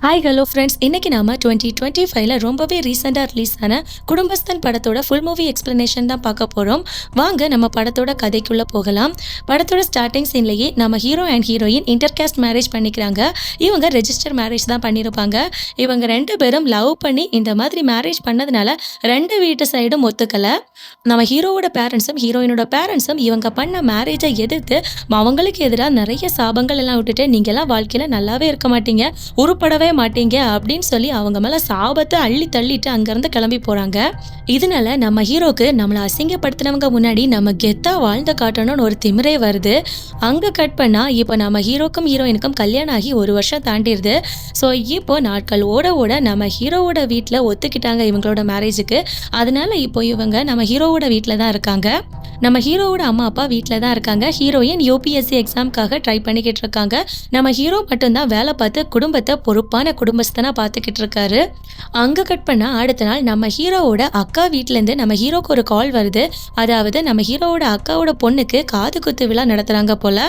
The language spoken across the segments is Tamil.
ஹாய் ஹலோ ஃப்ரெண்ட்ஸ், இன்னைக்கு நாம 2025ல ரொம்பவே ரீசெண்டாக ரிலீஸ் ஆன குடும்பஸ்தன் படத்தோட ஃபுல் மூவி எக்ஸ்பிளனேஷன் தான் பார்க்க போகிறோம். வாங்க நம்ம படத்தோட கதைக்குள்ளே போகலாம். படத்தோட ஸ்டார்டிங் சீன்லேயே நம்ம hero and heroine intercaste marriage பண்ணிக்கிறாங்க. இவங்க ரெஜிஸ்டர் மேரேஜ் தான் பண்ணியிருப்பாங்க. இவங்க ரெண்டு பேரும் லவ் பண்ணி இந்த மாதிரி மேரேஜ் பண்ணதுனால ரெண்டு வீட்டு சைடும் ஒத்துக்கலை. நம்ம ஹீரோவோட பேரண்ட்ஸும் ஹீரோயினோட பேரண்ட்ஸும் இவங்க பண்ண மேரேஜை எதிர்த்து அவங்களுக்கு எதிராக நிறைய சாபங்கள் எல்லாம் விட்டுட்டு நீங்கள்லாம் வாழ்க்கையில் நல்லாவே இருக்க மாட்டீங்க, உருப்படவே மாட்டீங்க அப்படின்னு சொல்லி அவங்க மேலே சாபத்தை அள்ளி தள்ளிட்டு அங்கேருந்து கிளம்பி போகிறாங்க. இதனால நம்ம ஹீரோக்கு நம்மளை அசிங்கப்படுத்தினவங்க முன்னாடி நம்ம கெத்தாக வாழ்ந்து காட்டணும்னு ஒரு திமிரே வருது. அங்கே கட் பண்ணால் இப்போ நம்ம ஹீரோக்கும் ஹீரோயினுக்கும் கல்யாணம் ஆகி 1 வருஷம் தாண்டிடுது. ஸோ இப்போ நாட்கள் ஓட ஓட நம்ம ஹீரோவோட வீட்டில் ஒத்துக்கிட்டாங்க இவங்களோட மேரேஜுக்கு. அதனால இப்போ இவங்க நம்ம ஹீரோவோட வீட்டில் தான் இருக்காங்க. நம்ம ஹீரோவோட அம்மா அப்பா வீட்டில் தான் இருக்காங்க. ஹீரோயின் யூபிஎஸ்சி எக்ஸாமுக்காக ட்ரை பண்ணிக்கிட்டு இருக்காங்க. நம்ம ஹீரோ மட்டும்தான் வேலை பார்த்து குடும்பத்தை பொறுப்பான குடும்பஸ்தனா பார்த்துக்கிட்டு இருக்காரு. அங்கே கட் பண்ணால் அடுத்த நாள் நம்ம ஹீரோவோட அக்கா வீட்டிலேருந்து நம்ம ஹீரோக்கு ஒரு கால் வருது. அதாவது நம்ம ஹீரோவோட அக்காவோட பொண்ணுக்கு காது குத்து விழா நடத்துகிறாங்க போல.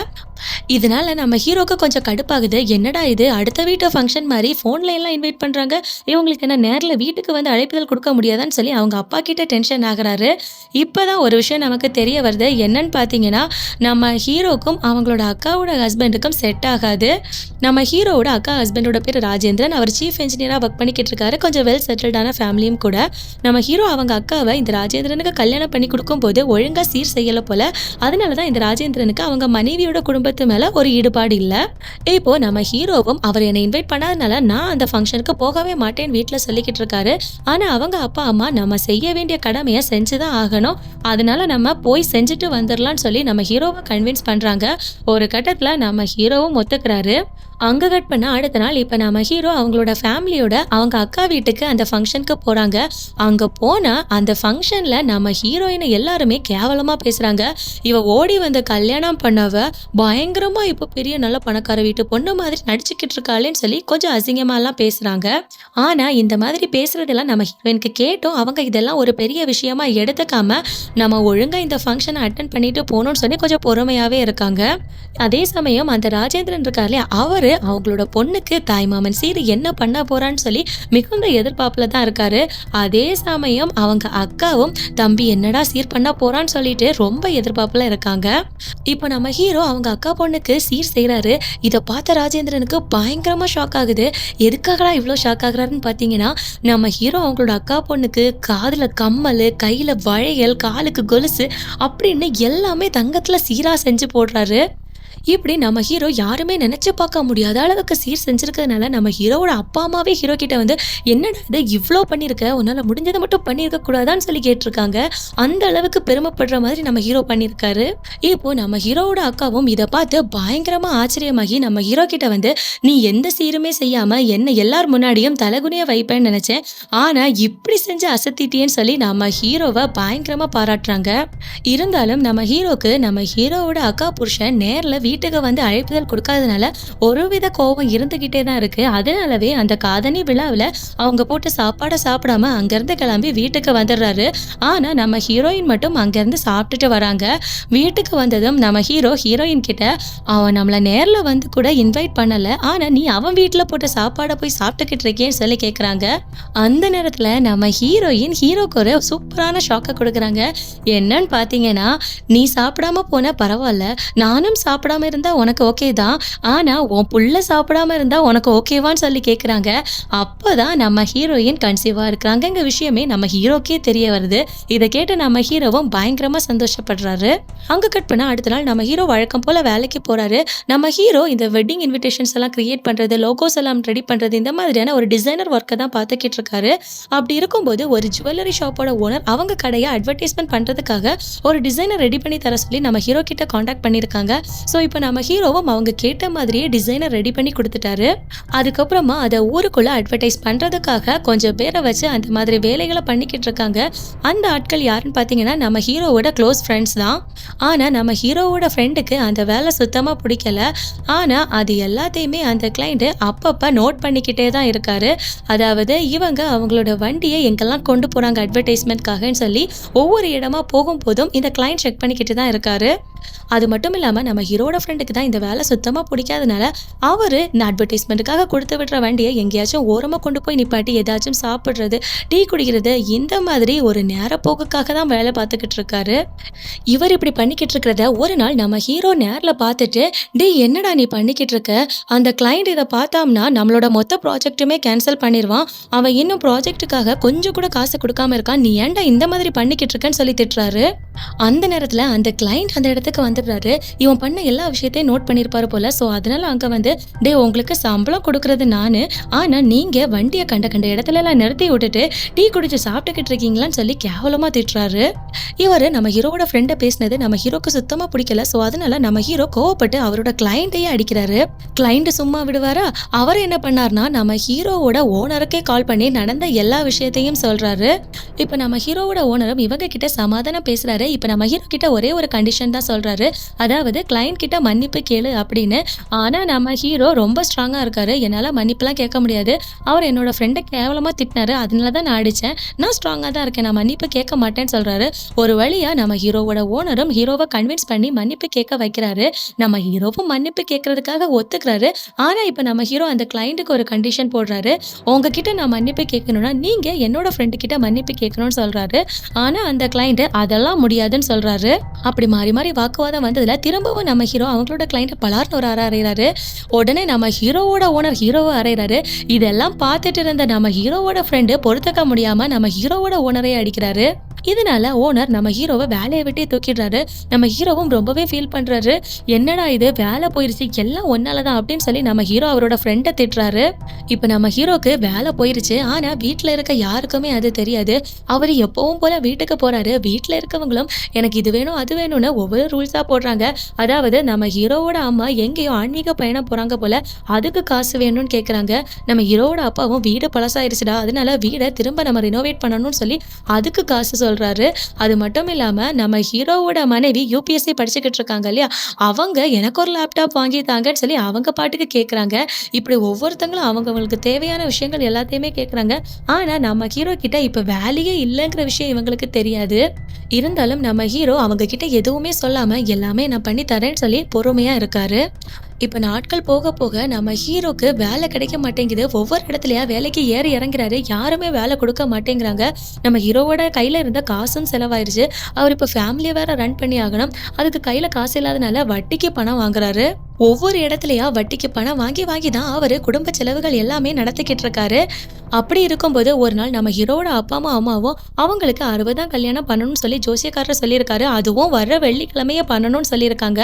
இதனால நம்ம ஹீரோக்கு கொஞ்சம் கடுப்பாகுது. என்னடா இது, அடுத்த வீட்டு ஃபங்க்ஷன் மாதிரி ஃபோன்ல எல்லாம் இன்வைட் பண்ணுறாங்க, இவங்களுக்கு என்ன நேரில் வீட்டுக்கு வந்து அழைப்புதல் கொடுக்க முடியாதான்னு சொல்லி அவங்க அப்பா கிட்ட டென்ஷன் ஆகுறாரு. இப்போதான் ஒரு விஷயம் நமக்கு தெரிய வருது. என்னன்னு பார்த்தீங்கன்னா, நம்ம ஹீரோக்கும் அவங்களோட அக்காவோட ஹஸ்பண்டுக்கும் செட் ஆகாது. நம்ம ஹீரோவோட அக்கா ஹஸ்பண்டோட பேர் ராஜேந்திரன். அவர் சீஃப் இன்ஜினியராக ஒர்க் பண்ணிக்கிட்டு இருக்காரு. கொஞ்சம் வெல் செட்டில்டான ஃபேமிலியும் கூட. நம்ம ஹீரோ அவங்க அக்காவை இந்த ராஜேந்திரனுக்கு கல்யாணம் பண்ணி கொடுக்கும்போது ஒழுங்காக சீர் செய்யலை போல. அதனால தான் இந்த ராஜேந்திரனுக்கு அவங்க மனைவியோட குடும்பத்து மேலே ஒரு ஈடுபாடு இல்லை. இப்போ நம்ம ஹீரோவும் அவர் என்னை இன்வைட் பண்ணாதனால நான் அந்த ஃபங்க்ஷனுக்கு போகவே மாட்டேன்னு வீட்டில் சொல்லிக்கிட்டு இருக்காரு. ஆனால் அவங்க அப்பா அம்மா நம்ம செய்ய வேண்டிய கடமையை செஞ்சு தான் ஆகணும், அதனால நம்ம போய் செஞ்சுட்டு வந்துடலான்னு சொல்லி நம்ம ஹீரோவை கன்வின்ஸ் பண்ணுறாங்க. ஒரு கட்டத்தில் நம்ம ஹீரோவும் ஒத்துக்கிறாரு. அங்கே கட் பண்ண அடுத்த நாள் இப்போ நம்ம ஹீரோ அவங்களோட ஃபேமிலியோட அவங்க அக்கா வீட்டுக்கு அந்த ஃபங்க்ஷனுக்கு போகிறாங்க. அங்கே போனால் அந்த ஃபங்க்ஷனில் நம்ம ஹீரோயினை எல்லாருமே கேவலமாக பேசுகிறாங்க. இவ ஓடி வந்து கல்யாணம் பண்ணவ பயங்கரமாக இப்போ பெரிய நல்ல பணக்கார வீட்டு பொண்ணு மாதிரி நடிச்சுக்கிட்டு இருக்காளேன்னு சொல்லி கொஞ்சம் அசிங்கமாலாம் பேசுகிறாங்க. ஆனால் இந்த மாதிரி பேசுகிறதெல்லாம் நம்ம ஹீரோயினுக்கு கேட்டோம். அவங்க இதெல்லாம் ஒரு பெரிய விஷயமா எடுத்துக்காம நம்ம ஒழுங்காக இந்த ஃபங்க்ஷனை அட்டன் பண்ணிட்டு போகணும்னு சொல்லி கொஞ்சம் பொறுமையாகவே இருக்காங்க. அதே சமயம் அந்த ராஜேந்திரன் இருக்கார்லையே, அவர் அவங்களோட பொண்ணுக்கு தாய்மாமன் சீர் என்ன பண்ண போறான்னு சொல்லி மிகுந்த எதிர்பார்ப்புல தான் இருக்காரு. அதே சமயம் அவங்க அக்காவும் தம்பி என்னடா சீர் பண்ண போறான்னு சொல்லிட்டு ரொம்ப எதிர்பார்ப்புல இருக்காங்க. இப்போ நம்ம ஹீரோ அவங்க அக்கா பொண்ணுக்கு சீர் செய்யறாரு. இதை பார்த்த ராஜேந்திரனுக்கு பயங்கரமா ஷாக் ஆகுது. எதுக்காகடா இவ்வளோ ஷாக் ஆகுறாருன்னு பார்த்தீங்கன்னா, நம்ம ஹீரோ அவங்களோட அக்கா பொண்ணுக்கு காதுல கம்மல், கையில வளையல், காலுக்கு கொலுசு அப்படின்னு எல்லாமே தங்கத்துல சீரா செஞ்சு போடுறாரு. இப்படி நம்ம ஹீரோ யாருமே நினைச்சு பார்க்க முடியாத அளவுக்கு சீர் செஞ்சிருக்கிறதுனால நம்ம ஹீரோவோட அப்பா அம்மாவே ஹீரோ கிட்ட வந்து என்னடா இது இவ்வளோ பண்ணியிருக்க, உன்னால் முடிஞ்சதை மட்டும் பண்ணியிருக்க கூடாதான்னு சொல்லி கேட்டிருக்காங்க. அந்த அளவுக்கு பெருமைப்படுற மாதிரி நம்ம ஹீரோ பண்ணியிருக்காரு. இப்போ நம்ம ஹீரோவோட அக்காவும் இதை பார்த்து பயங்கரமா ஆச்சரியமாகி நம்ம ஹீரோ கிட்ட வந்து, நீ எந்த சீருமே செய்யாம என்ன எல்லார் முன்னாடியும் தலகுனிய வைப்பேன்னு நினைச்சேன், ஆனா இப்படி செஞ்சு அசத்திட்டேன்னு சொல்லி நம்ம ஹீரோவை பயங்கரமா பாராட்டுறாங்க. இருந்தாலும் நம்ம ஹீரோக்கு நம்ம ஹீரோவோட அக்கா புருஷன் நேரில் வீட்டுக்கு வந்து அழைப்புதல் கொடுக்காதனால ஒருவித கோபம் இருந்துகிட்டே தான் இருக்கு. அதனாலவே அந்த காதணி விழாவில் அவங்க போட்டு சாப்பாடை சாப்பிடாம அங்கேருந்து கிளம்பி வீட்டுக்கு வந்துடுறாரு. ஆனால் நம்ம ஹீரோயின் மட்டும் அங்கேருந்து சாப்பிட்டுட்டு வராங்க. வீட்டுக்கு வந்ததும் நம்ம ஹீரோ ஹீரோயின் கிட்ட, அவன் நம்மளை நேரில் வந்து கூட இன்வைட் பண்ணலை, ஆனால் நீ அவன் வீட்டில் போட்ட சாப்பாடை போய் சாப்பிட்டுக்கிட்டு இருக்கேன்னு சொல்லி கேட்குறாங்க. அந்த நேரத்தில் நம்ம ஹீரோயின் ஹீரோக்கு ஒரு சூப்பரான ஷாக்கை கொடுக்குறாங்க. என்னன்னு பார்த்தீங்கன்னா, நீ சாப்பிடாம போன பரவாயில்ல, நானும் சாப்பிடாம இருந்தா உனக்கு ஓகே தான், ஆனா உன் புள்ள சாப்பிடாம இருந்தா உனக்கு ஓகேவான்னு சொல்லி கேட்குறாங்க. அப்போதான் நம்ம ஹீரோயின் கன்சீவா இருக்கிறாங்க விஷயமே நம்ம ஹீரோக்கே தெரிய வருது. இதை கேட்டு நம்ம ஹீரோவும் பயங்கரமா சந்தோஷப்படுறாரு. அங்க கட் பண்ண அடுத்த நாள் நம்ம ஹீரோ வழக்கம் போல வேலைக்கு போறாரு. நம்ம ஹீரோ இந்த வெட்டிங் இன்விடேஷன்ஸ் எல்லாம் கிரியேட் பண்றது, லோகோஸ் எல்லாம் ரெடி பண்றது, இந்த மாதிரியான ஒரு டிசைனர் ஒர்க்கை தான் பார்த்துக்கிட்டு இருக்காரு. அப்படி இருக்கும்போது ஒரு ஜுவல்லரி ஷாப்போட ஓனர் அவங்க கடையை அட்வர்டைஸ்மெண்ட் பண்றதுக்காக ஒரு டிசைனர் ரெடி பண்ணி தர சொல்லி நம்ம ஹீரோ கிட்ட காண்டாக்ட் பண்ணியிருக்காங்க. ஸோ இப்போ நம்ம ஹீரோவும் அவங்க கேட்ட மாதிரியே டிசைனர் ரெடி பண்ணி கொடுத்துட்டாரு. அதுக்கப்புறமா அதை ஊருக்குள்ள அட்வர்டைஸ் பண்றதுக்காக கொஞ்சம் பேரை வச்சு அந்த மாதிரி வேலைகளை பண்ணிக்கிட்டு இருக்காங்க. அந்த ஆட்கள் யாருன்னு பார்த்தீங்கன்னா நம்ம ஹீரோவோட க்ளோஸ் ஃப்ரெண்ட்ஸ் தான். ஆனால் நம்ம ஹீரோவோட ஃப்ரெண்டுக்கு அந்த வேலை சுத்தமாக பிடிக்கல. ஆனால் அது எல்லாத்தையுமே அந்த கிளைண்ட்டு அப்பப்போ நோட் பண்ணிக்கிட்டே தான் இருக்காரு. அதாவது இவங்க அவங்களோட வண்டியை எங்கெல்லாம் கொண்டு போகிறாங்க அட்வர்டைஸ்மெண்ட்காகன்னு சொல்லி ஒவ்வொரு இடமா போகும்போதும் இந்த கிளைண்ட் செக் பண்ணிக்கிட்டு தான் இருக்காரு. அது மட்டும் இல்லாமல் நம்ம ஹீரோ ஹீரோட ஃப்ரெண்டுக்கு தான் இந்த வேலை சுத்தமா பிடிக்காதனால அவரு இந்த அட்வர்டைஸ்மெண்ட்டுக்காக கொடுத்து விடுற வண்டியை எங்கேயாச்சும் ஓரமா கொண்டு போய் நிப்பாட்டி ஏதாச்சும் சாப்பிடுறது, டீ குடிக்கிறது, இந்த மாதிரி ஒரு நேரப்போக்குக்காக தான் வேலை பார்த்துக்கிட்டு இருக்காரு. இவர் இப்படி பண்ணிக்கிட்டு இருக்கிறத ஒரு நாள் நம்ம ஹீரோ நேர்ல பார்த்துட்டு, டேய் என்னடா நீ பண்ணிக்கிட்டு இருக்க, அந்த கிளைண்ட் இதை பார்த்தாம்னா நம்மளோட மொத்த ப்ராஜெக்ட்டுமே கேன்சல் பண்ணிடுவான், அவன் இன்னும் ப்ராஜெக்ட்டுக்காக கொஞ்சம் கூட காசு கொடுக்காம இருக்கான், நீ ஏன்டா இந்த மாதிரி பண்ணிக்கிட்டு இருக்கன்னு சொல்லி திட்டுறாரு. அந்த நேரத்துல அந்த கிளைண்ட் அந்த இடத்துக்கு வந்துடுறாரு. இவன் பண்ண எல்லா விஷயத்தையும் நோட் பண்ணியிருப்பாரு போல. ஸோ அதனால அங்க வந்து, டே உங்களுக்கு சம்பளம் கொடுக்கறது நானு, ஆனா நீங்க வண்டியை கண்ட கண்ட இடத்துல எல்லாம் நிறுத்தி விட்டுட்டு டீ குடிச்சு சாப்பிட்டுக்கிட்டு இருக்கீங்களான்னு சொல்லி கேவலமா திட்டுறாரு. இவரு நம்ம ஹீரோவோட ஃப்ரெண்டை பேசினது நம்ம ஹீரோக்கு சுத்தமா பிடிக்கல. ஸோ அதனால நம்ம ஹீரோ கோவப்பட்டு அவரோட கிளைண்ட்டையே அடிக்கிறாரு. கிளைண்ட் சும்மா விடுவாரா? அவர் என்ன பண்ணார்னா நம்ம ஹீரோவோட ஓனருக்கே கால் பண்ணி நடந்த எல்லா விஷயத்தையும் சொல்றாரு. இப்ப நம்ம ஹீரோவோட ஓனரும் இவங்க கிட்ட சமாதானம் பேசுறாரு. இப்ப நம்ம ஹீரோ கிட்ட ஒரே ஒரு கண்டிஷன் தான் சொல்றாரு, அதாவது கிளைண்ட் கிட்ட மன்னிப்பு கேளு அப்படின்னு. ஆனா நம்ம ஹீரோ ரொம்ப ஸ்ட்ராங்கா இருக்காரு. என்னால மன்னிப்புலாம் கேட்க முடியாது, அவர் என்னோட ஃப்ரெண்டை கேவலமா திட்டினாரு, அதனால தான் நான் அடிச்சேன், நான் ஸ்ட்ராங்கா தான் இருக்கேன், நான் மன்னிப்பு கேட்க மாட்டேன்னு சொல்றாரு. ஒரு வழியா நம்ம ஹீரோவோட ஓனரும் ஹீரோவை கன்வின்ஸ் பண்ணி மன்னிப்பு கேட்க வைக்கிறாரு. நம்ம ஹீரோவும் மன்னிப்பு கேட்கறதுக்காக ஒத்துக்கிறாரு. ஆனா இப்ப நம்ம ஹீரோ அந்த கிளைண்ட்டுக்கு ஒரு கண்டிஷன் போடுறாரு, உங்ககிட்ட நான் மன்னிப்பு கேட்கணும்னா நீங்க என்னோட ஃப்ரெண்டு கிட்ட மன்னிப்பு கேட்கணும்னு சொல்றாரு. ஆனா அந்த கிளைண்ட் அதெல்லாம் முடியாதுன்னு சொல்றாரு. அப்படி மாறி மாறி வாக்குவாதம் வந்ததுல திரும்பவும் நம்ம ஹீரோ அவங்களோட கிளைண்ட் பலார்னு ஒரு அறையிறாரு. உடனே நம்ம ஹீரோவோட ஓனர் ஹீரோவை அறையிறாரு. இதெல்லாம் பார்த்துட்டு இருந்த நம்ம ஹீரோவோட ஃப்ரெண்டு பொறுத்துக்க முடியாம நம்ம ஹீரோவோட ஓனரே அடிக்கிறாரு. இதனால ஓனர் நம்ம ஹீரோவை வேலையை விட்டே தூக்கிடுறாரு. நம்ம ஹீரோவும் ரொம்பவே ஃபீல் பண்றாரு. என்னடா இது, வேலை போயிருச்சு, எல்லாம் ஒன்னாலதான் அப்படின்னு சொல்லி நம்ம ஹீரோ அவரோட ஃப்ரெண்டை திட்டுறாரு. இப்ப நம்ம ஹீரோக்கு வேலை போயிருச்சு, ஆனா வீட்டுல இருக்க யாருக்குமே அது தெரியாது. அவரு எப்பவும் போல வீட்டுக்கு போறாரு. வீட்டுல இருக்கவங்களும் எனக்கு இது வேணும் அது வேணும்னு ஒவ்வொரு ரூல்ஸா போடுறாங்க. அதாவது நம்ம ஹீரோவோட அம்மா எங்கேயோ ஆன்மீக பயணம் போறாங்க போல, அதுக்கு காசு வேணும்னு கேக்குறாங்க. நம்ம ஹீரோவோட அப்பாவும் வீடு பழசாயிருச்சுடா, அதனால வீடை திரும்ப நம்ம ரினோவேட் பண்ணணும்னு சொல்லி அதுக்கு காசு சொல்றாரு. அது மட்டும் இல்லாம நம்ம ஹீரோவோட மனைவி யூபிஎஸ்சி படிச்சுக்கிட்டு இருக்காங்க இல்லையா, அவங்க எனக்கு ஒரு லேப்டாப் வாங்கி தாங்கன்னு சொல்லி அவங்க பாட்டுக்கு கேட்குறாங்க. இப்படி ஒவ்வொருத்தங்களும் அவங்களுக்கு தேவையான விஷயங்கள் எல்லாத்தையுமே கேட்குறாங்க. ஆனா நம்ம ஹீரோ கிட்ட இப்ப வேலையே இல்லைங்கிற விஷயம் இவங்களுக்கு தெரியாது. இருந்தாலும் நம்ம ஹீரோ அவங்க கிட்ட எதுவுமே சொல்லாம எல்லாமே நான் பண்ணி தரேன்னு சொல்லி பொறுமையா இருக்காரு. இப்ப நாட்கள் போக போக நம்ம ஹீரோக்கு வேலை கிடைக்க மாட்டேங்குது. ஒவ்வொரு இடத்துலயா வேலைக்கு ஏறி இறங்குறாரு, யாருமே வேலை கொடுக்க மாட்டேங்கிறாங்க. நம்ம ஹீரோவோட கையில இருந்த காசும் செலவாயிருச்சு. அவர் இப்ப ஃபேமிலியை வேற ரன் பண்ணி ஆகணும். அதுக்கு கையில காசு இல்லாதனால வட்டிக்கு பணம் வாங்குறாரு. ஒவ்வொரு இடத்துலயா வட்டிக்கு பணம் வாங்கி வாங்கி தான் அவரு குடும்ப செலவுகள் எல்லாமே நடத்திக்கிட்டு இருக்காரு. அப்படி இருக்கும்போது ஒரு நாள் நம்ம ஹீரோவோட அப்பாவும் அம்மாவும் அவங்களுக்கு 60ஆம் கல்யாணம் பண்ணணும்னு சொல்லி ஜோசியக்காரர் சொல்லியிருக்காரு. அதுவும் வர்ற வெள்ளிக்கிழமையே பண்ணணும்னு சொல்லியிருக்காங்க.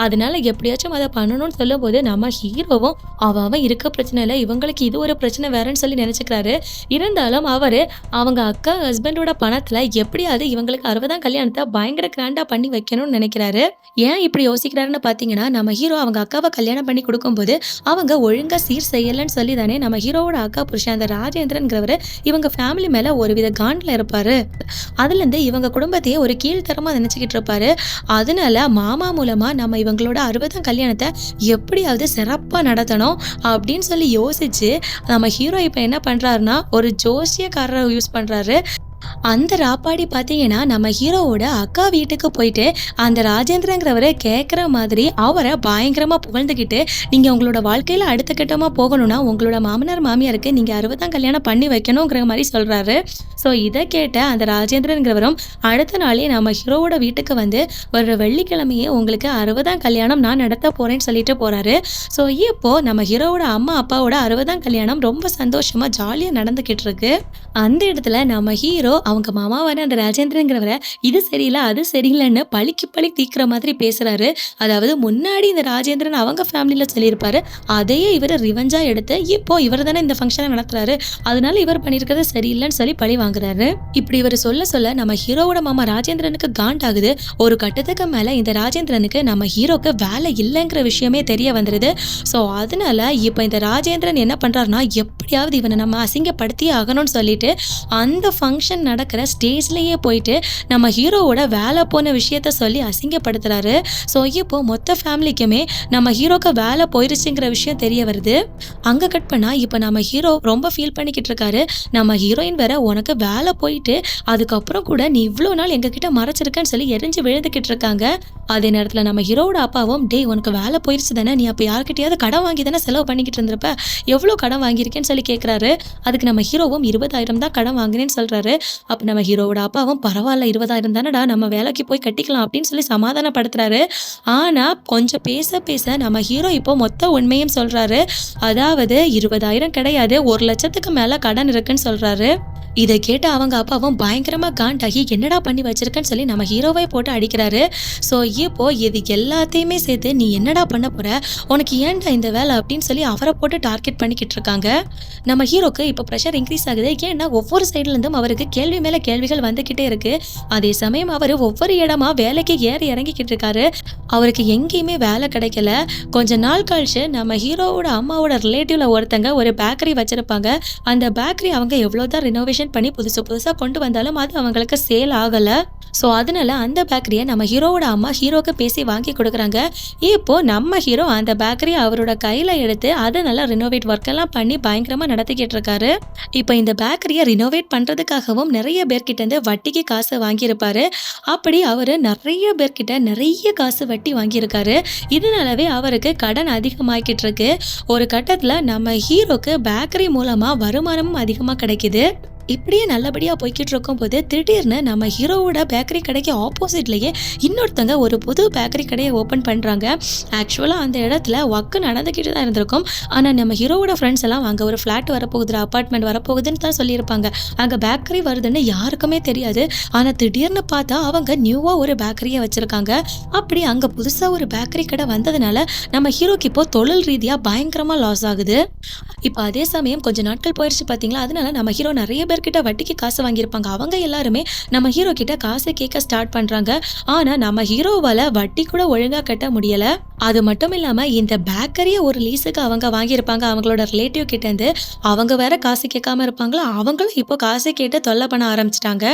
அதனால எப்படியாச்சும் அதை பண்ணணும்னு சொல்லும் போது நம்ம ஹீரோவும் அவன் இருக்க பிரச்சனை இல்லை, இவங்களுக்கு இது ஒரு பிரச்சனை வேறன்னு சொல்லி நினைச்சுக்கிறாரு. இருந்தாலும் அவரு அவங்க அக்கா ஹஸ்பண்டோட பணத்துல எப்படியாவது இவங்களுக்கு 60ஆம் கல்யாணத்தை பயங்கர கிராண்டா பண்ணி வைக்கணும்னு நினைக்கிறாரு. ஏன் இப்படி யோசிக்கிறாருன்னு பாத்தீங்கன்னா, நம்ம ஹீரோ அவங்க அக்காவை கல்யாணம் பண்ணி கொடுக்கும்போது அவங்க ஒழுங்கா சீர் செய்யலன்னு சொல்லி தானே நம்ம ஹீரோவோட அக்கா புருஷன் அந்த ராஜேந்திரன்கிறவரு இவங்க ஃபேமிலி மேல ஒருவித காண்ட்ல இருப்பாரு. அதுல இருந்து இவங்க குடும்பத்தையே ஒரு கீழ்த்தரமா நினைச்சுக்கிட்டு இருப்பாரு. அதனால மாமா மூலமா நம்ம இவங்களோட 60ஆம் கல்யாணத்தை எப்படியாவது சிறப்பா நடத்தணும் அப்படின்னு சொல்லி யோசிச்சு நம்ம ஹீரோ இப்ப என்ன பண்றாருன்னா ஒரு ஜோசியக்காரரை யூஸ் பண்றாரு. அந்த ராப்பாடி பார்த்தீங்கன்னா நம்ம ஹீரோவோட அக்கா வீட்டுக்கு போயிட்டு அந்த ராஜேந்திரங்கிறவரை கேட்குற மாதிரி அவரை பயங்கரமாக புகழ்ந்துக்கிட்டு, நீங்கள் உங்களோட வாழ்க்கையில் அடுத்த கட்டமாக போகணும்னா உங்களோட மாமனார் மாமியாருக்கு நீங்கள் 60ஆம் கல்யாணம் பண்ணி வைக்கணுங்கிற மாதிரி சொல்கிறாரு. ஸோ இதை கேட்ட அந்த ராஜேந்திரங்கிறவரும் அடுத்த நாளே நம்ம ஹீரோவோட வீட்டுக்கு வந்து ஒரு வெள்ளிக்கிழமையே உங்களுக்கு 60ஆம் கல்யாணம் நான் நடத்த போகிறேன்னு சொல்லிட்டு போகிறாரு. ஸோ இப்போது நம்ம ஹீரோவோட அம்மா அப்பாவோட 60ஆம் கல்யாணம் ரொம்ப சந்தோஷமாக ஜாலியாக நடந்துக்கிட்டு இருக்கு. அந்த இடத்துல நம்ம ஹீரோ அவங்க மாமாவான அந்த ராஜேந்திரங்கிறவரை இது சரியில்லை அது சரியில்லைன்னு பழிக்கு பழி தீக்கிற மாதிரி பேசுறாரு. அதாவது முன்னாடி இந்த ராஜேந்திரன் அவங்க ஃபேமிலியில சொல்லியிருப்பாரு, அதையே இவர் ரிவெஞ்சா எடுத்து இப்போ இவர் தானே இந்த ஃபங்க்ஷனை நடத்துறாரு, அதனால இவர் பண்ணியிருக்கிறது சரியில்லைன்னு சொல்லி பழி வாங்குறாரு. இப்படி இவர் சொல்ல சொல்ல நம்ம ஹீரோவோட மாமா ராஜேந்திரனுக்கு காண்டாகுது. ஒரு கட்டத்துக்கு மேல இந்த ராஜேந்திரனுக்கு நம்ம ஹீரோக்கு வேலை இல்லைங்கிற விஷயமே தெரிய வந்துருது. ஸோ அதனால இப்போ இந்த ராஜேந்திரன் என்ன பண்றாருன்னா எப்படியாவது இவனை நம்ம அசிங்கப்படுத்தி ஆகணும்னு சொல்லிட்டு அந்த ஃபங்க்ஷன் நடக்கிற ஸ்டேஜ்லேயே போயிட்டு நம்ம ஹீரோவோட வேலை போன விஷயத்த சொல்லி அசிங்கப்படுத்துறாரு. ஸோ இப்போ மொத்த ஃபேமிலிக்குமே நம்ம ஹீரோக்கு வேலை போயிருச்சுங்கிற விஷயம் தெரிய வருது. அங்கே கட் பண்ணால் இப்போ நம்ம ஹீரோ ரொம்ப ஃபீல் பண்ணிக்கிட்டு இருக்காரு. நம்ம ஹீரோயின் வேற உனக்கு வேலை போயிட்டு அதுக்கப்புறம் கூட நீ இவ்வளோ நாள் எங்ககிட்ட மறைச்சிருக்கேன்னு சொல்லி எரிஞ்சு விழுந்துக்கிட்டு இருக்காங்க. அதே நேரத்தில் நம்ம ஹீரோவோட அப்பாவும் உனக்கு வேலை போயிடுச்சு தானே, நீ அப்போ யார்கிட்டயாவது கடன் வாங்கி தானே செலவு பண்ணிக்கிட்டு இருந்திருப்ப, எவ்வளோ கடன் வாங்கியிருக்கேன்னு சொல்லி கேட்குறாரு. அதுக்கு நம்ம ஹீரோவும் 20,000 தான் கடன் வாங்கினேன்னு சொல்கிறாரு. அப்போ நம்ம ஹீரோவோட அப்பாவும் பரவாயில்ல 20,000 தானடா, நம்ம வேலைக்கு போய் கட்டிக்கலாம் அப்படின்னு சொல்லி சமாதானப்படுத்துறாரு. ஆனால் கொஞ்சம் பேச பேச நம்ம ஹீரோ இப்போ மொத்த உண்மையும் சொல்கிறாரு. அதாவது 20,000 கிடையாது, 1,00,000க்கு மேலே கடன் இருக்குன்னு சொல்கிறாரு. இதை கேட்டு அவங்க அப்பாவும் பயங்கரமாக காண்டாகி என்னடா பண்ணி வச்சிருக்கேன்னு சொல்லி நம்ம ஹீரோவை போட்டு அடிக்கிறாரு. ஸோ இப்போ இது எல்லாத்தையுமே சேர்த்து நீ என்னடா பண்ண போற, உனக்கு ஏன்டா இந்த வேலை அப்படின்னு சொல்லி அவரை போட்டு டார்கெட் பண்ணிக்கிட்டு இருக்காங்க. நம்ம ஹீரோக்கு இப்போ ப்ரெஷர் இன்க்ரீஸ் ஆகுது. ஏன்னா ஒவ்வொரு சைட்லேருந்தும் அவருக்கு கேள்வி மேலே கேள்விகள் வந்துக்கிட்டே இருக்கு. அதே சமயம் அவர் ஒவ்வொரு இடமா வேலைக்கு ஏறி இறங்கிக்கிட்டு இருக்காரு. அவருக்கு எங்கேயுமே வேலை கிடைக்கல. கொஞ்ச நாள் கழிச்சு நம்ம ஹீரோவோட அம்மாவோட ரிலேட்டிவ்ல ஒருத்தங்க ஒரு பேக்கரி வச்சிருப்பாங்க. அந்த பேக்கரி அவங்க எவ்வளோதான் ரினோவேஷன் பண்ணி புதுசாக கொண்டு வந்தாலும் அது அவங்களுக்கு சேல் ஆகலை. ஸோ அதனால அந்த பேக்கரியை நம்ம ஹீரோவோட அம்மா ஹீரோக்கு பேசி வாங்கி கொடுக்குறாங்க. இப்போ நம்ம ஹீரோ அந்த பேக்கரியை அவரோட கையில் எடுத்து அதை நல்லா ரினோவேட் ஒர்க்கெல்லாம் பண்ணி பயங்கரமாக நடத்திக்கிட்டு இருக்காரு. இப்போ இந்த பேக்கரியை ரினோவேட் பண்ணுறதுக்காகவும் நிறைய பேர்கிட்ட வட்டிக்கு காசு வாங்கியிருப்பாரு. அப்படி அவர் நிறைய பேர்கிட்ட நிறைய காசு வட்டி வாங்கியிருக்காரு. இதனாலவே அவருக்கு கடன் அதிகமாகிக்கிட்டு இருக்கு. ஒரு கட்டத்தில் நம்ம ஹீரோக்கு பேக்கரி மூலமாக வருமானமும் அதிகமாக கிடைக்குது. இப்படியே நல்லபடியாக போய்கிட்டு இருக்கும் போது திடீர்னு நம்ம ஹீரோவோட பேக்கரி கடைக்கு ஆப்போசிட்லேயே இன்னொருத்தங்க ஒரு புது பேக்கரி கடையை ஓப்பன் பண்ணுறாங்க. ஆக்சுவலாக அந்த இடத்துல ஒர்க்கு நடந்துக்கிட்டு தான் இருந்திருக்கும். ஆனால் நம்ம ஹீரோவோட ஃப்ரெண்ட்ஸ் எல்லாம் அங்கே ஒரு ஃப்ளாட் வரப்போகுது, அப்பார்ட்மெண்ட் வரப்போகுதுன்னு தான் சொல்லியிருப்பாங்க. அங்கே பேக்கரி வருதுன்னு யாருக்குமே தெரியாது. ஆனால் திடீர்னு பார்த்தா அவங்க நியூவாக ஒரு பேக்கரியை வச்சுருக்காங்க. அப்படி அங்கே புதுசாக ஒரு பேக்கரி கடை வந்ததுனால நம்ம ஹீரோக்கு இப்போ தொழில் ரீதியாக பயங்கரமாக லாஸ் ஆகுது. இப்போ அதே சமயம் கொஞ்சம் நாட்கள் போயிடுச்சு பார்த்தீங்களா, அதனால நம்ம ஹீரோ நிறைய பேர்கிட்ட வட்டிக்கு காசு வாங்கியிருப்பாங்க. அவங்க எல்லாருமே நம்ம ஹீரோ கிட்ட காசு கேட்க ஸ்டார்ட் பண்ணுறாங்க. ஆனால் நம்ம ஹீரோவால் வட்டி கூட ஒழுங்காக கட்ட முடியலை. அது மட்டும் இல்லாமல் இந்த பேக்கரியை ஒரு லீஸுக்கு அவங்க வாங்கியிருப்பாங்க அவங்களோட ரிலேட்டிவ் கிட்டேருந்து. அவங்க வேற காசு கேட்காம இருப்பாங்களா, அவங்களும் இப்போ காசு கேட்டு தொல்லை பண்ண ஆரம்பிச்சிட்டாங்க.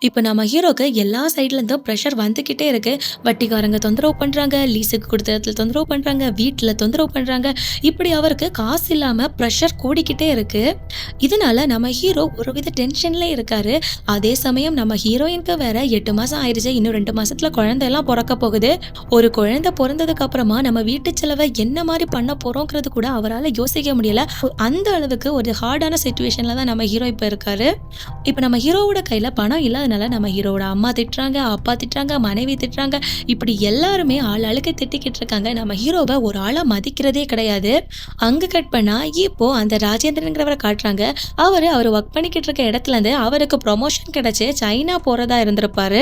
இப்போ நம்ம ஹீரோக்கு எல்லா சைட்லேருந்தும் ப்ரெஷர் வந்துக்கிட்டே இருக்கு. வட்டிக்காரங்க தொந்தரவு பண்ணுறாங்க, லீஸுக்கு கொடுத்த இடத்துல தொந்தரவு பண்ணுறாங்க, வீட்டில் தொந்தரவு பண்ணுறாங்க. இப்படி அவருக்கு காசு இல்லாமல் ப்ரெஷர் கூடிக்கிட்டே இருக்கு. இதனால நம்ம ஹீரோ ஒரு வித டென்ஷன்ல இருக்காரு. அதே சமயம் நம்ம ஹீரோயினுக்கு வேற 8 மாதம் ஆயிடுச்சு. இன்னும் 2 மாசத்துல குழந்தையெல்லாம் பிறக்க போகுது. ஒரு குழந்தை பிறந்ததுக்கு அப்புறமா நம்ம வீட்டு செலவை என்ன மாதிரி பண்ண போறோங்கிறது கூட அவரால் யோசிக்க முடியல. அந்த அளவுக்கு ஒரு ஹார்டான சிச்சுவேஷன்ல தான் நம்ம ஹீரோ இப்போ இருக்காரு. இப்போ நம்ம ஹீரோவோட கையில் பணம் இல்லாதனால நம்ம ஹீரோவோட அம்மா திட்டுறாங்க, அப்பா திட்டுறாங்க, மனைவி திட்டுறாங்க. இப்படி எல்லாருமே ஆளுக்கு திட்டிக்கிட்டு இருக்காங்க. நம்ம ஹீரோவை ஒரு ஆளா மதிக்கிறதே கிடையாது. அங்க கட் பண்ணா இப்போ அந்த ராஜேந்திரங்கிறவரை காட்டுறாங்க. அவர் ஒர்க் பண்ணிக்கிட்டு இருக்க இடத்துல இருந்து அவருக்கு ப்ரொமோஷன் கிடைச்சு சைனா போறதா இருந்திருப்பாரு.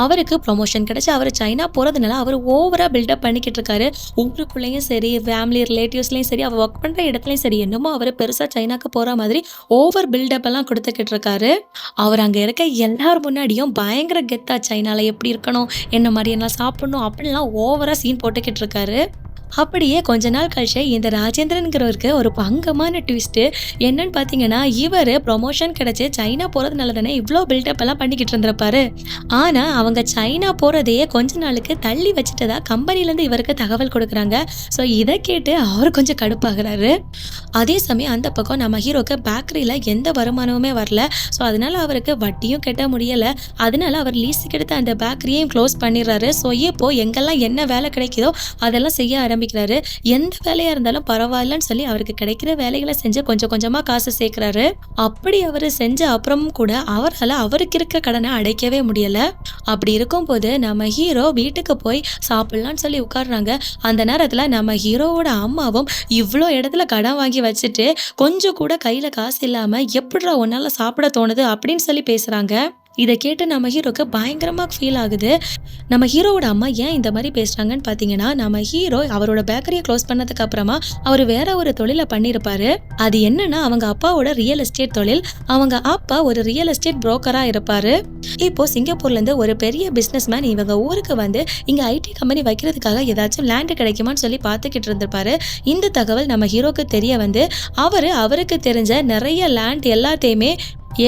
அவருக்கு ப்ரொமோஷன் கிடைச்சி அவர் சைனா போகிறதுனால அவர் ஓவராக பில்டப் பண்ணிக்கிட்டு இருக்காரு. ஊருக்குள்ளேயும் சரி, ஃபேமிலி ரிலேட்டிவ்ஸ்லேயும் சரி, அவர் ஒர்க் பண்ணுற இடத்துலையும் சரி, என்னமோ அவர் பெருசாக சைனாக்கு போகிற மாதிரி ஓவர் பில்டப் எல்லாம் கொடுத்துக்கிட்டு இருக்காரு. அவர் அங்கே இருக்க எல்லார் முன்னாடியும் பயங்கர கெத்தா சைனாவில் எப்படி இருக்கணும், என்ன மாதிரி என்ன சாப்பிடணும் அப்படின்லாம் ஓவராக சீன் போட்டுக்கிட்டு இருக்காரு. அப்படியே கொஞ்ச நாள் கழிச்சு இந்த ராஜேந்திரனுங்கிறவருக்கு ஒரு பங்கமான ட்விஸ்ட்டு என்னன்னு பார்த்தீங்கன்னா, இவர் ப்ரொமோஷன் கிடச்சி சைனா போகிறதுனால தானே இவ்வளோ பில்டப் எல்லாம் பண்ணிக்கிட்டு இருந்திருப்பாரு. ஆனால் அவங்க சைனா போகிறதையே கொஞ்ச நாளுக்கு தள்ளி வச்சுட்டதா கம்பெனிலேருந்து இவருக்கு தகவல் கொடுக்குறாங்க. ஸோ இதை கேட்டு அவர் கொஞ்சம் கடுப்பாகிறாரு. அதே சமயம் அந்த பக்கம் நம்ம ஹீரோக்கு பேக்கரியில் எந்த வருமானமுமே வரல. ஸோ அதனால அவருக்கு வட்டியும் கட்ட முடியலை. அதனால அவர் லீஸுக்கு எடுத்து அந்த பேக்கரியையும் க்ளோஸ் பண்ணிடுறாரு. ஸோ இப்போ எங்கெல்லாம் என்ன வேலை கிடைக்குதோ அதெல்லாம் செய்ய ஆரம்பிக்கிறாரு. எந்த வேலையாக இருந்தாலும் பரவாயில்லன்னு சொல்லி அவருக்கு கிடைக்கிற வேலைகளை செஞ்சு கொஞ்சம் கொஞ்சமாக காசு சேர்க்குறாரு. அப்படி அவர் செஞ்ச அப்புறமும் கூட அவரால் அவருக்கு இருக்க கடனை அடைக்கவே முடியலை. அப்படி இருக்கும்போது நம்ம ஹீரோ வீட்டுக்கு போய் சாப்பிட்லான்னு சொல்லி உட்காடுறாங்க. அந்த நேரத்தில் நம்ம ஹீரோவோட அம்மாவும் இவ்வளோ இடத்துல கடன் வாங்கி வச்சுட்டு கொஞ்சம் கூட கையில் காசு இல்லாமல் எப்படிடா உன்னால் சாப்பிட தோணுது அப்படின்னு சொல்லி பேசுகிறாங்க. இதை கேட்டு நம்ம ஹீரோக்கு பயங்கரமாக ஃபீல் ஆகுது. நம்ம ஹீரோவோட அம்மா ஏன் இந்த மாதிரி பேசுகிறாங்கன்னு பார்த்தீங்கன்னா, நம்ம ஹீரோ அவரோட பேக்கரியை க்ளோஸ் பண்ணதுக்கு அப்புறமா அவர் வேற ஒரு தொழிலை பண்ணியிருப்பாரு. அது என்னன்னா, அவங்க அப்பாவோட ரியல் எஸ்டேட் தொழில். அவங்க அப்பா ஒரு ரியல் எஸ்டேட் புரோக்கராக இருப்பார். இப்போ சிங்கப்பூர்லேருந்து ஒரு பெரிய பிஸ்னஸ் மேன் இவங்க ஊருக்கு வந்து இங்கே ஐடி கம்பெனி வைக்கிறதுக்காக ஏதாச்சும் லேண்டு கிடைக்குமான்னு சொல்லி பார்த்துக்கிட்டு இருந்திருப்பாரு. இந்த தகவல் நம்ம ஹீரோக்கு தெரிய வந்து அவருக்கு தெரிஞ்ச நிறைய லேண்ட் எல்லாத்தையுமே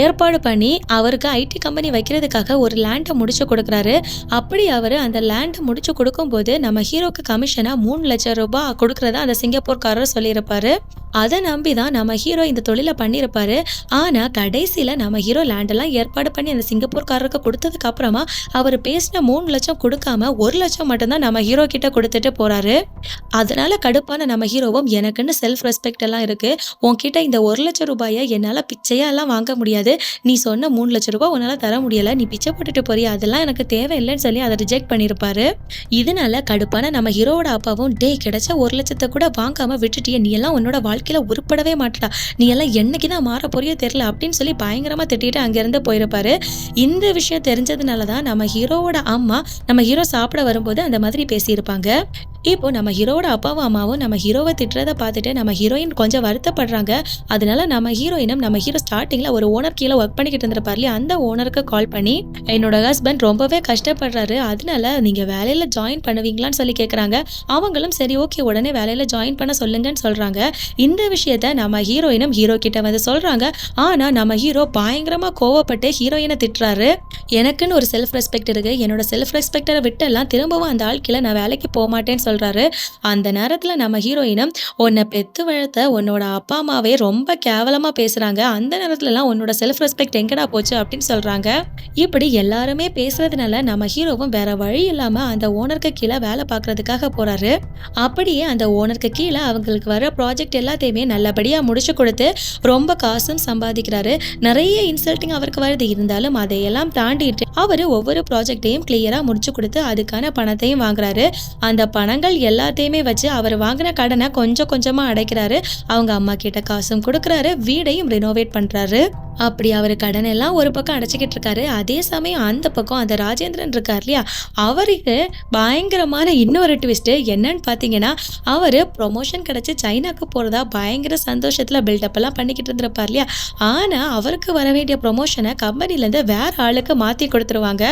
ஏற்பாடு பண்ணி அவருக்கு ஐடி கம்பெனி வைக்கிறதுக்காக ஒரு லேண்டை முடிச்சு கொடுக்குறாரு. அப்படி அவர் அந்த லேண்டை முடிச்சு கொடுக்கும்போது நம்ம ஹீரோக்கு கமிஷனா 3,00,000 ரூபாய் கொடுக்குறதா அந்த சிங்கப்பூர்காரர் சொல்லியிருப்பாரு. அதை நம்பி தான் நம்ம ஹீரோ இந்த தொழிலை பண்ணியிருப்பாரு. ஆனால் கடைசியில் நம்ம ஹீரோ லேண்டெல்லாம் ஏற்பாடு பண்ணி அந்த சிங்கப்பூர்காரருக்கு கொடுத்ததுக்கு அப்புறமா அவர் பேசின 3,00,000 கொடுக்காம 1,00,000 மட்டும்தான் நம்ம ஹீரோ கிட்ட கொடுத்துட்டு போறாரு. அதனால கடுப்பான நம்ம ஹீரோவும் எனக்குன்னு செல்ஃப் ரெஸ்பெக்ட் எல்லாம் இருக்கு, உன்கிட்ட இந்த 1,00,000 ரூபாயை என்னால் பிச்சையெல்லாம் வாங்க முடியாது, நீ சொன்ன 3,00,000 ரூபாய் உன்னால் தர முடியலை, நீ பிச்சை போட்டுட்டு போறியா, அதெல்லாம் எனக்கு தேவையில்லைன்னு சொல்லி அதை ரிஜெக்ட் பண்ணியிருப்பாரு. இதனால கடுப்பான நம்ம ஹீரோவோட அப்பாவும் கிடைச்ச 1,00,000 கூட வாங்காம விட்டுட்டிய, நீ எல்லாம் உன்னோட வாழ்க்கையில உருப்படவே மாட்டா, நீ எல்லாம் என்னைக்குதான் மாற போறியோ தெரியல அப்படின்னு சொல்லி பயங்கரமா திட்டிட்டு அங்கிருந்து போயிருப்பாரு. இந்த விஷயம் தெரிஞ்சதுனாலதான் நம்ம ஹீரோவோட அம்மா நம்ம ஹீரோ சாப்பிட வரும்போது அந்த மாதிரி பேசியிருப்பாங்க. இப்போ நம்ம ஹீரோவோட அப்பாவும் அம்மாவும் நம்ம ஹீரோவை திட்டுறதை பார்த்துட்டு நம்ம ஹீரோயின் கொஞ்சம் வருத்தப்படுறாங்க. அதனால நம்ம ஹீரோயினும் நம்ம ஹீரோ ஸ்டார்டிங்ல ஒரு ஓனர் கீழே ஒர்க் பண்ணிக்கிட்டு இருந்திருப்பாரு இல்லையா, அந்த ஓனருக்கு கால் பண்ணி என்னோட ஹஸ்பண்ட் ரொம்பவே கஷ்டப்படுறாரு, அதனால நீங்க வேலையில ஜாயின் பண்ணுவீங்களான்னு சொல்லி கேட்குறாங்க. அவங்களும் சரி ஓகே உடனே வேலையில ஜாயின் பண்ண சொல்லுங்கன்னு சொல்றாங்க. இந்த விஷயத்த நம்ம ஹீரோயினும் ஹீரோ கிட்ட வந்து சொல்றாங்க. ஆனா நம்ம ஹீரோ பயங்கரமா கோவப்பட்டு ஹீரோயினை திட்டுறாரு. எனக்குன்னு ஒரு செல்ஃப் ரெஸ்பெக்ட் இருக்கு, என்னோட செல்ஃப் ரெஸ்பெக்டை விட்டெல்லாம் திரும்பவும் அந்த ஆள் கீழே நான் வேலைக்கு போக மாட்டேன்னு சொல்றாரு. அந்த நேரத்துல நம்ம ஹீரோயினும் உன்னை பெத்து வளர்த்த உன்னோட அப்பா அம்மாவே ரொம்ப கேவலமா பேசுறாங்க, அந்த நேரத்துல எல்லாம் உன்னோட செல்ஃப் ரெஸ்பெக்ட் எங்கடா போச்சு அப்படின்னு சொல்றாங்க. இப்படி எல்லாருமே பேசுறதுனால நம்ம ஹீரோவும் வேற வழி இல்லாம அந்த ஓனருக்கு கீழே வேலை பார்க்கறதுக்காக போறாரு. அப்படியே அந்த ஓனருக்கு கீழே அவங்களுக்கு வர ப்ராஜெக்ட் எல்லாத்தையுமே நல்லபடியா முடிச்சு கொடுத்து ரொம்ப காசும் சம்பாதிக்கிறாரு. நிறைய இன்சல்ட்டிங் அவருக்கு வருது, இருந்தாலும் அதையெல்லாம் தாண்டிட்டு அவரு ஒவ்வொரு ப்ராஜெக்டையும் கிளியரா முடிச்சு கொடுத்து அதுக்கான பணத்தையும் வாங்குறாரு. அந்த பணங்கள் எல்லாத்தையுமே வச்சு அவர் வாங்கின கடனை கொஞ்சம் கொஞ்சமா அடைக்கிறாரு. அவங்க அம்மா கிட்ட காசும் கொடுக்கறாரு, வீடையும் ரினோவேட் பண்றாரு. அப்படி அவர் கடன் எல்லாம் ஒரு பக்கம் அடைச்சிக்கிட்டு இருக்காரு. அதே சமயம் அந்த பக்கம் அந்த ராஜேந்திரன் இருக்கார் இல்லையா, அவருக்கு பயங்கரமான இன்னொரு ட்விஸ்ட் என்னன்னு பார்த்தீங்கன்னா, அவர் ப்ரொமோஷன் கிடைச்சி சைனாக்கு போறதா பயங்கர சந்தோஷத்துல பில்டப் எல்லாம் பண்ணிக்கிட்டு இருந்திருப்பார் இல்லையா, ஆனா அவருக்கு வர வேண்டிய ப்ரொமோஷனை கம்பெனிலேருந்து வேற ஆளுக்கு மாற்றி கொடுத்துருவாங்க.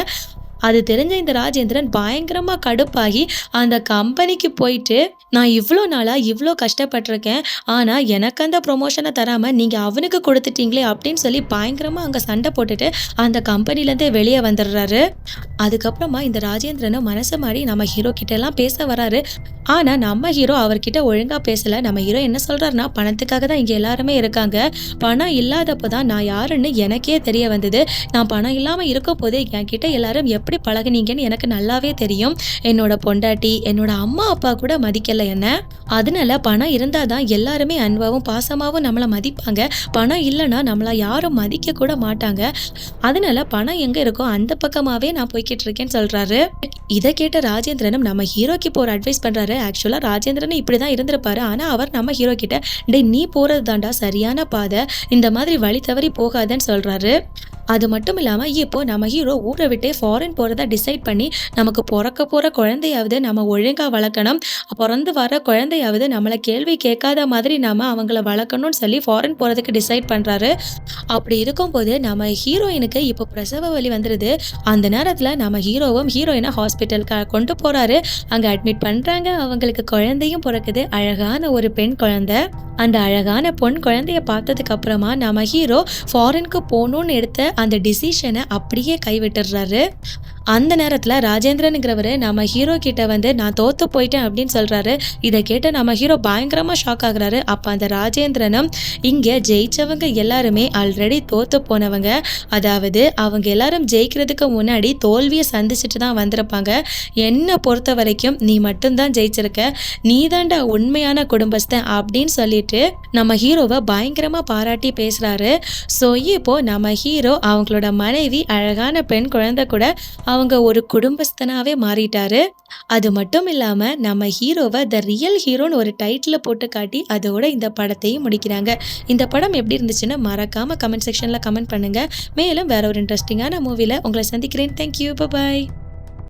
அது தெரிஞ்ச இந்த ராஜேந்திரன் பயங்கரமா கடுப்பாகி அந்த கம்பெனிக்கு போயிட்டு, நான் இவ்வளோ நாளா இவ்வளோ கஷ்டப்பட்டிருக்கேன், ஆனா எனக்கு அந்த ப்ரொமோஷனை தராம நீங்க அவனுக்கு கொடுத்துட்டீங்களே அப்படின்னு சொல்லி பயங்கரமா அங்க சண்டை போட்டுட்டு அந்த கம்பெனிலேருந்தே வெளியே வந்துடுறாரு. அதுக்கப்புறமா இந்த ராஜேந்திரனும் மனசு மாறி நம்ம ஹீரோ கிட்ட எல்லாம் பேச வராரு. ஆனா நம்ம ஹீரோ அவர்கிட்ட ஒழுங்கா பேசல. நம்ம ஹீரோ என்ன சொல்றாருன்னா, பணத்துக்காக தான் இங்க எல்லாருமே இருக்காங்க, பணம் இல்லாதப்பதான் நான் யாருன்னு எனக்கே தெரிய வந்தது, நான் பணம் இல்லாம இருக்கும் போதே என்கிட்ட எல்லாரும் எப்படி பழகுனீங்கன்னு எனக்கு நல்லாவே தெரியும், என்னோட பொண்டாட்டி என்னோட அம்மா அப்பா கூட மதிக்கல என்ன, அதனால பணம் இருந்தாதான் எல்லாருமே அன்பாவும் பாசமாவும் நம்மளை மதிப்பாங்க, பணம் இல்லைன்னா நம்மள யாரும் மதிக்க கூட மாட்டாங்க, அதனால பணம் எங்க இருக்கோ அந்த பக்கமாவே நான் போய்கிட்டு இருக்கேன்னு சொல்றாரு. இதை கேட்ட ராஜேந்திரனும் நம்ம ஹீரோக்கு இப்போ ஒரு அட்வைஸ் பண்றாரு. ஆக்சுவலா ராஜேந்திரன் இப்படிதான் இருந்திருப்பாரு, ஆனா அவர் நம்ம ஹீரோ கிட்ட நீ போறது தாண்டா சரியான பாதை, இந்த மாதிரி வழி தவறி போகாதன்னு சொல்றாரு. அது மட்டும் இல்லாமல் இப்போ நம்ம ஹீரோ ஊரை விட்டு ஃபாரின் போகிறதா டிசைட் பண்ணி நமக்கு பிறக்க போகிற குழந்தையாவது நம்ம ஒழுங்காக வளர்க்கணும், பிறந்து வர குழந்தையாவது நம்மளை கேள்வி கேட்காத மாதிரி நம்ம அவங்கள வளர்க்கணும்னு சொல்லி ஃபாரின் போகிறதுக்கு டிசைட் பண்ணுறாரு. அப்படி இருக்கும்போது நம்ம ஹீரோயினுக்கு இப்போ பிரசவ வலி வந்துடுது. அந்த நேரத்தில் நம்ம ஹீரோவும் ஹீரோயினை ஹாஸ்பிட்டலுக்கு கொண்டு போகிறாரு. அங்கே அட்மிட் பண்ணுறாங்க. அவங்களுக்கு குழந்தையும் பிறக்குது, அழகான ஒரு பெண் குழந்தை. அந்த அழகான பொன் குழந்தைய பார்த்ததுக்கு அப்புறமா நம்ம ஹீரோ ஃபாரினுக்கு போகணும்னு எடுத்த அந்த டிசிஷனை அப்படியே கைவிட்டுறாரு. அந்த நேரத்தில் ராஜேந்திரனுங்கிறவர் நம்ம ஹீரோ கிட்ட வந்து நான் தோத்து போயிட்டேன் அப்படின்னு சொல்கிறாரு. இதை கேட்டு நம்ம ஹீரோ பயங்கரமாக ஷாக் ஆகுறாரு. அப்போ அந்த ராஜேந்திரனும் இங்கே ஜெயிச்சவங்க எல்லாருமே ஆல்ரெடி தோத்து போனவங்க, அதாவது அவங்க எல்லாரும் ஜெயிக்கிறதுக்கு முன்னாடி தோல்வியை சந்திச்சுட்டு தான் வந்திருப்பாங்க, என்னை பொறுத்த வரைக்கும் நீ மட்டும்தான் ஜெயிச்சிருக்க, நீ தாண்டா உண்மையான குடும்பஸ்தன் அப்படின்னு சொல்லிட்டு நம்ம ஹீரோவை பயங்கரமாக பாராட்டி பேசுகிறாரு. ஸோ இப்போ நம்ம ஹீரோ அவங்களோட மனைவி அழகான பெண் குழந்தை கூட அவங்க ஒரு குடும்பஸ்தனாவே மாறிட்டாரு. அது மட்டும் இல்லாம நம்ம ஹீரோவை த ரியல் ஹீரோன்னு ஒரு டைட்டில் போட்டு காட்டி அதோட இந்த படத்தையும் முடிக்கிறாங்க. இந்த படம் எப்படி இருந்துச்சுன்னு மறக்காம கமெண்ட் செக்ஷன்ல கமெண்ட் பண்ணுங்க. மேலும் வேற ஒரு இன்ட்ரெஸ்டிங்கான மூவில உங்களை சந்திக்கிறேன். தேங்க்யூ, பாய்.